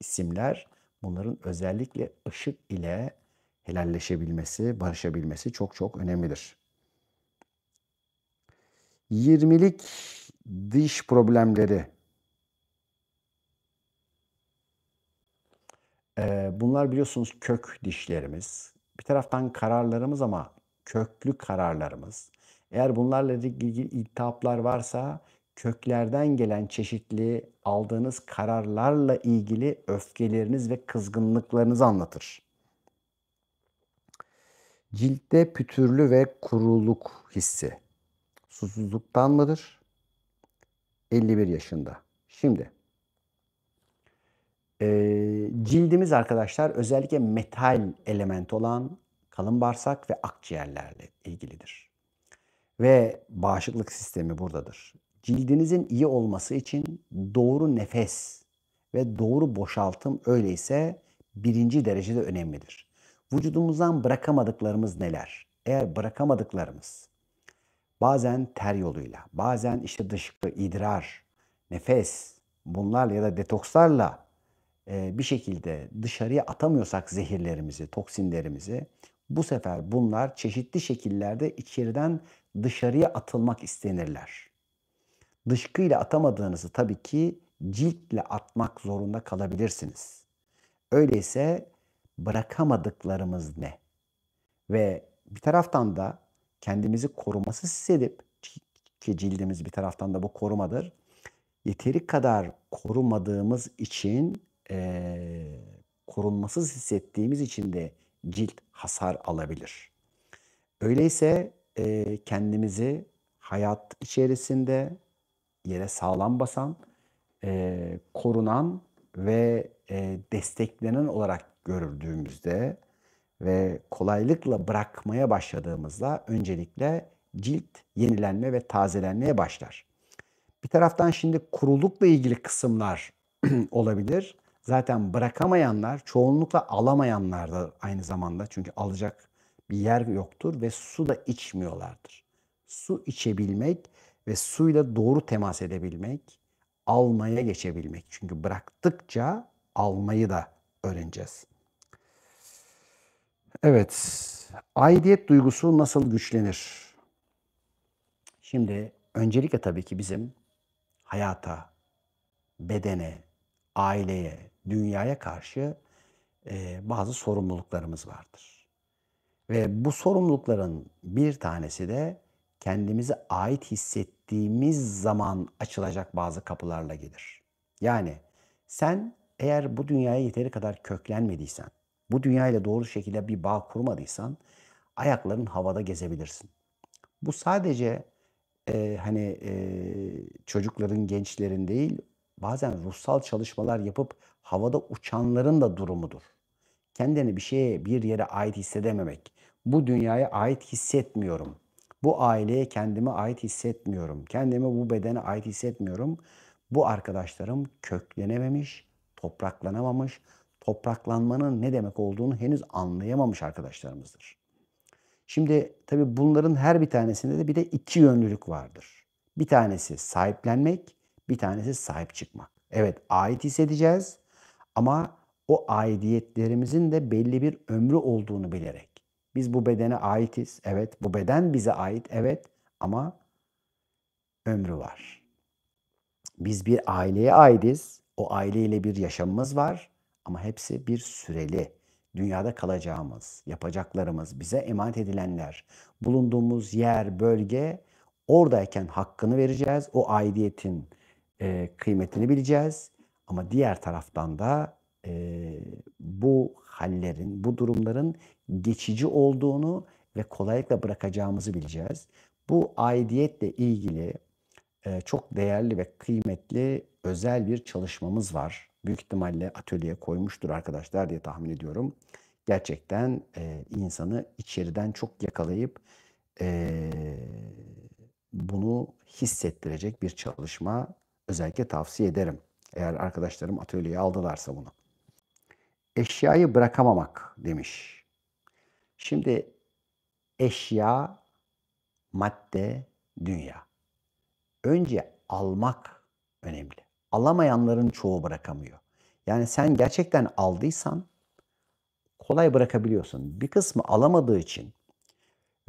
isimler bunların özellikle ışık ile helalleşebilmesi, barışabilmesi çok çok önemlidir. 20'lik diş problemleri. Bunlar biliyorsunuz kök dişlerimiz. Bir taraftan kararlarımız ama köklü kararlarımız. Eğer bunlarla ilgili iltihaplar varsa köklerden gelen çeşitli aldığınız kararlarla ilgili öfkeleriniz ve kızgınlıklarınızı anlatır. Ciltte pütürlü ve kuruluk hissi. Susuzluktan mıdır? 51 yaşında. Şimdi cildimiz arkadaşlar özellikle metal element olan kalın bağırsak ve akciğerlerle ilgilidir. Ve bağışıklık sistemi buradadır. Cildinizin iyi olması için doğru nefes ve doğru boşaltım öyleyse birinci derecede önemlidir. Vücudumuzdan bırakamadıklarımız neler? Eğer bırakamadıklarımız bazen ter yoluyla, bazen işte dışkı, idrar, nefes bunlarla ya da detokslarla bir şekilde dışarıya atamıyorsak zehirlerimizi, toksinlerimizi bu sefer bunlar çeşitli şekillerde içeriden dışarıya atılmak istenirler. Dışkıyla atamadığınızı tabii ki ciltle atmak zorunda kalabilirsiniz. Öyleyse bırakamadıklarımız ne? Ve bir taraftan da kendimizi korumasız hissedip ki cildimiz bir taraftan da bu korumadır. Yeteri kadar korumadığımız için korunmasız hissettiğimiz için de cilt hasar alabilir. Öyleyse kendimizi hayat içerisinde yere sağlam basan, korunan ve desteklenen olarak görüldüğümüzde ve kolaylıkla bırakmaya başladığımızda öncelikle cilt yenilenme ve tazelenmeye başlar. Bir taraftan şimdi kurulukla ilgili kısımlar olabilir. Zaten bırakamayanlar çoğunlukla alamayanlar da aynı zamanda çünkü alacak bir yer yoktur ve su da içmiyorlardır. Su içebilmek ve suyla doğru temas edebilmek, almaya geçebilmek. Çünkü bıraktıkça almayı da öğreneceğiz. Evet, aidiyet duygusu nasıl güçlenir? Şimdi öncelikle tabii ki bizim hayata, bedene, aileye, dünyaya karşı bazı sorumluluklarımız vardır. Ve bu sorumlulukların bir tanesi de kendimize ait hissettiğimiz zaman açılacak bazı kapılarla gelir. Yani sen eğer bu dünyaya yeteri kadar köklenmediysen, bu dünyayla doğru şekilde bir bağ kurmadıysan ayakların havada gezebilirsin. Bu sadece çocukların, gençlerin değil, bazen ruhsal çalışmalar yapıp havada uçanların da durumudur. Kendini bir şeye, bir yere ait hissedememek. Bu dünyaya ait hissetmiyorum. Bu aileye kendime ait hissetmiyorum. Kendimi bu bedene ait hissetmiyorum. Bu arkadaşlarım köklenememiş, topraklanamamış, topraklanmanın ne demek olduğunu henüz anlayamamış arkadaşlarımızdır. Şimdi tabii bunların her bir tanesinde de bir de iki yönlülük vardır. Bir tanesi sahiplenmek, bir tanesi sahip çıkmak. Evet, ait hissedeceğiz ama o aidiyetlerimizin de belli bir ömrü olduğunu bilerek. Biz bu bedene aitiz, evet. Bu beden bize ait, evet. Ama ömrü var. Biz bir aileye aitiz. O aileyle bir yaşamımız var. Ama hepsi bir süreli. Dünyada kalacağımız, yapacaklarımız, bize emanet edilenler, bulunduğumuz yer, bölge, oradayken hakkını vereceğiz. O aidiyetin kıymetini bileceğiz. Ama diğer taraftan da bu hallerin, bu durumların geçici olduğunu ve kolaylıkla bırakacağımızı bileceğiz. Bu aidiyetle ilgili çok değerli ve kıymetli özel bir çalışmamız var. Büyük ihtimalle atölyeye koymuştur arkadaşlar diye tahmin ediyorum. Gerçekten insanı içeriden çok yakalayıp bunu hissettirecek bir çalışma özellikle tavsiye ederim. Eğer arkadaşlarım atölyeye aldılarsa bunu. Eşyayı bırakamamak demiş. Şimdi eşya, madde, dünya. Önce almak önemli. Alamayanların çoğu bırakamıyor. Yani sen gerçekten aldıysan kolay bırakabiliyorsun. Bir kısmı alamadığı için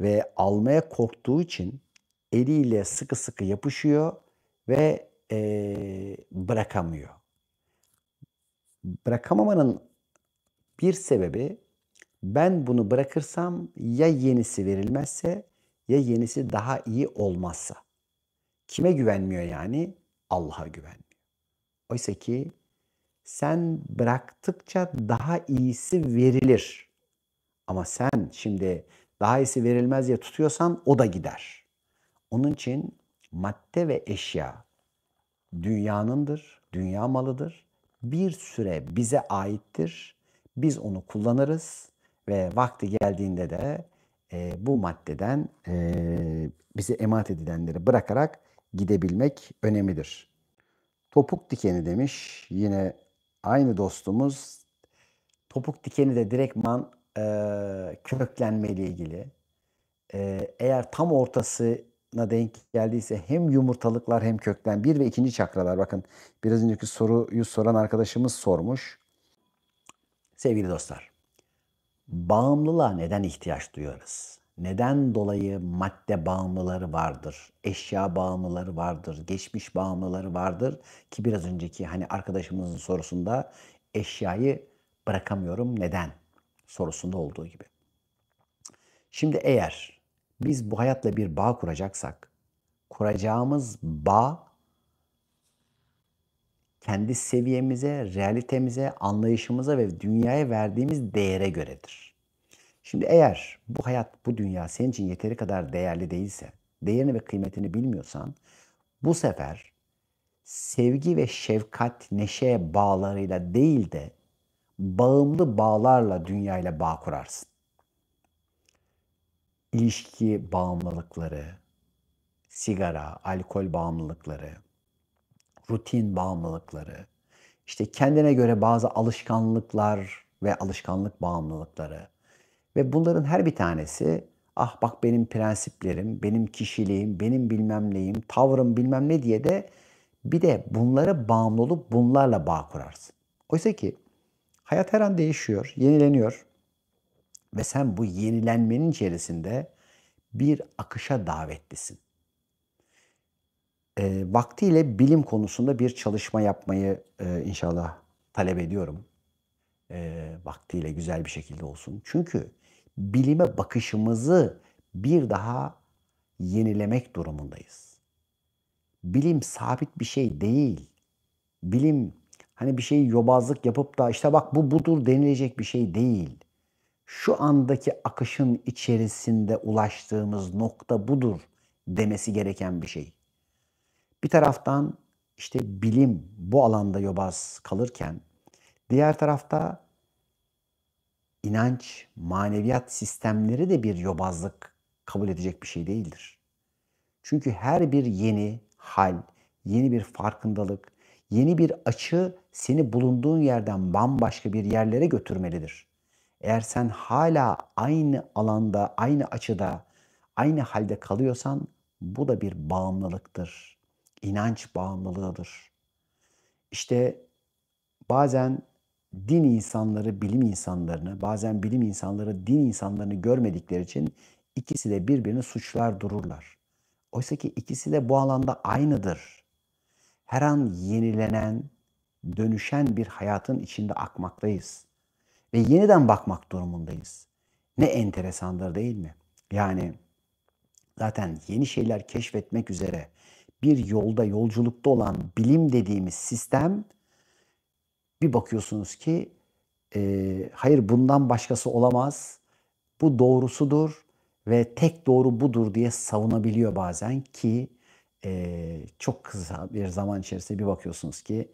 ve almaya korktuğu için eliyle sıkı sıkı yapışıyor ve bırakamıyor. Bırakamamanın bir sebebi ben bunu bırakırsam ya yenisi verilmezse ya yenisi daha iyi olmazsa. Kime güvenmiyor yani? Allah'a güvenmiyor. Oysa ki sen bıraktıkça daha iyisi verilir. Ama sen şimdi daha iyisi verilmez diye tutuyorsan o da gider. Onun için madde ve eşya dünyanındır, dünya malıdır. Bir süre bize aittir. Biz onu kullanırız ve vakti geldiğinde de bu maddeden bize emanet edilenleri bırakarak gidebilmek önemlidir. Topuk dikeni demiş yine aynı dostumuz. Topuk dikeni de direktman köklenme ile ilgili. Eğer tam ortasına denk geldiyse hem yumurtalıklar hem köklen 1 ve 2. çakralar, bakın biraz önceki soruyu soran arkadaşımız sormuş. Sevgili dostlar, bağımlılığa neden ihtiyaç duyarız? Neden dolayı madde bağımlıları vardır, eşya bağımlıları vardır, geçmiş bağımlıları vardır ki biraz önceki hani arkadaşımızın sorusunda eşyayı bırakamıyorum neden sorusunda olduğu gibi. Şimdi eğer biz bu hayatla bir bağ kuracaksak, kuracağımız bağ kendi seviyemize, realitemize, anlayışımıza ve dünyaya verdiğimiz değere göredir. Şimdi eğer bu hayat, bu dünya senin için yeteri kadar değerli değilse, değerini ve kıymetini bilmiyorsan, bu sefer sevgi ve şefkat, neşe bağlarıyla değil de bağımlı bağlarla dünyayla bağ kurarsın. İlişki bağımlılıkları, sigara, alkol bağımlılıkları, rutin bağımlılıkları, işte kendine göre bazı alışkanlıklar ve alışkanlık bağımlılıkları ve bunların her bir tanesi ah bak benim prensiplerim, benim kişiliğim, benim bilmem neyim, tavrım bilmem ne diye de bir de bunlara bağımlı olup bunlarla bağ kurarsın. Oysa ki hayat her an değişiyor, yenileniyor ve sen bu yenilenmenin içerisinde bir akışa davetlisin. Vaktiyle bilim konusunda bir çalışma yapmayı inşallah talep ediyorum. Vaktiyle güzel bir şekilde olsun. Çünkü bilime bakışımızı bir daha yenilemek durumundayız. Bilim sabit bir şey değil. Bilim hani bir şeyi yobazlık yapıp da işte bak bu budur denilecek bir şey değil. Şu andaki akışın içerisinde ulaştığımız nokta budur demesi gereken bir şey. Bir taraftan işte bilim bu alanda yobaz kalırken diğer tarafta inanç, maneviyat sistemleri de bir yobazlık kabul edecek bir şey değildir. Çünkü her bir yeni hal, yeni bir farkındalık, yeni bir açı seni bulunduğun yerden bambaşka bir yerlere götürmelidir. Eğer sen hala aynı alanda, aynı açıda, aynı halde kalıyorsan bu da bir bağımlılıktır. İnanç bağımlılığıdır. İşte bazen din insanları bilim insanlarını, bazen bilim insanları din insanlarını görmedikleri için ikisi de birbirini suçlar dururlar. Oysa ki ikisi de bu alanda aynıdır. Her an yenilenen, dönüşen bir hayatın içinde akmaktayız. Ve yeniden bakmak durumundayız. Ne enteresandır değil mi? Yani zaten yeni şeyler keşfetmek üzere bir yolda, yolculukta olan bilim dediğimiz sistem bir bakıyorsunuz ki hayır bundan başkası olamaz, bu doğrusudur ve tek doğru budur diye savunabiliyor bazen ki çok kısa bir zaman içerisinde bir bakıyorsunuz ki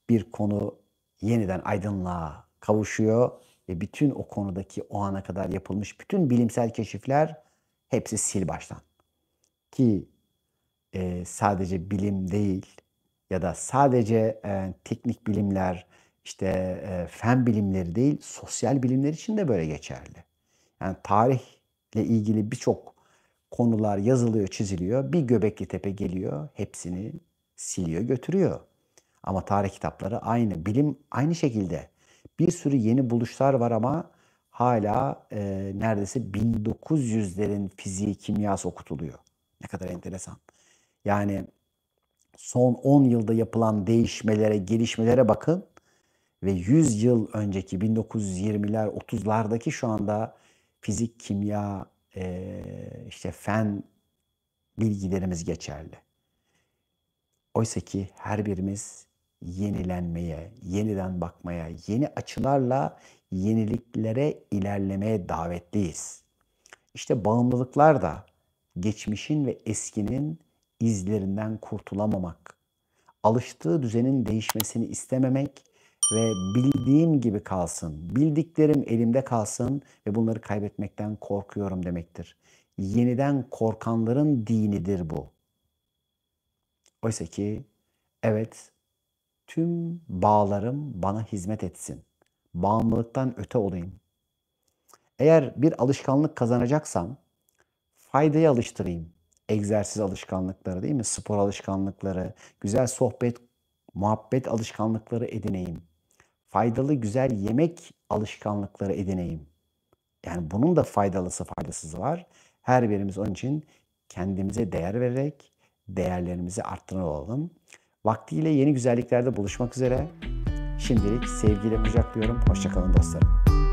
bir konu yeniden aydınlığa kavuşuyor ve bütün o konudaki o ana kadar yapılmış bütün bilimsel keşifler hepsi sil baştan. Ki sadece bilim değil ya da sadece teknik bilimler, işte fen bilimleri değil, sosyal bilimler için de böyle geçerli. Yani tarihle ilgili birçok konular yazılıyor, çiziliyor. Bir Göbekli Tepe geliyor, hepsini siliyor, götürüyor. Ama tarih kitapları aynı, bilim aynı şekilde. Bir sürü yeni buluşlar var ama hala neredeyse 1900'lerin fiziği, kimyası okutuluyor. Ne kadar enteresan. Yani son 10 yılda yapılan değişmelere, gelişmelere bakın ve 100 yıl önceki 1920'ler, 30'lardaki şu anda fizik, kimya, işte fen bilgilerimiz geçerli. Oysa ki her birimiz yenilenmeye, yeniden bakmaya, yeni açılarla yeniliklere ilerlemeye davetliyiz. İşte bağımlılıklar da geçmişin ve eskinin izlerinden kurtulamamak, alıştığı düzenin değişmesini istememek ve bildiğim gibi kalsın. Bildiklerim elimde kalsın ve bunları kaybetmekten korkuyorum demektir. Yeniden korkanların dinidir bu. Oysa ki evet, tüm bağlarım bana hizmet etsin. Bağımlılıktan öte olayım. Eğer bir alışkanlık kazanacaksam faydaya alıştırayım. Egzersiz alışkanlıkları değil mi? Spor alışkanlıkları, güzel sohbet, muhabbet alışkanlıkları edineyim. Faydalı güzel yemek alışkanlıkları edineyim. Yani bunun da faydalısı faydasızı var. Her birimiz onun için kendimize değer vererek değerlerimizi arttırır olalım. Vaktiyle yeni güzelliklerde buluşmak üzere. Şimdilik sevgiyle kucaklıyorum. Hoşça kalın dostlarım.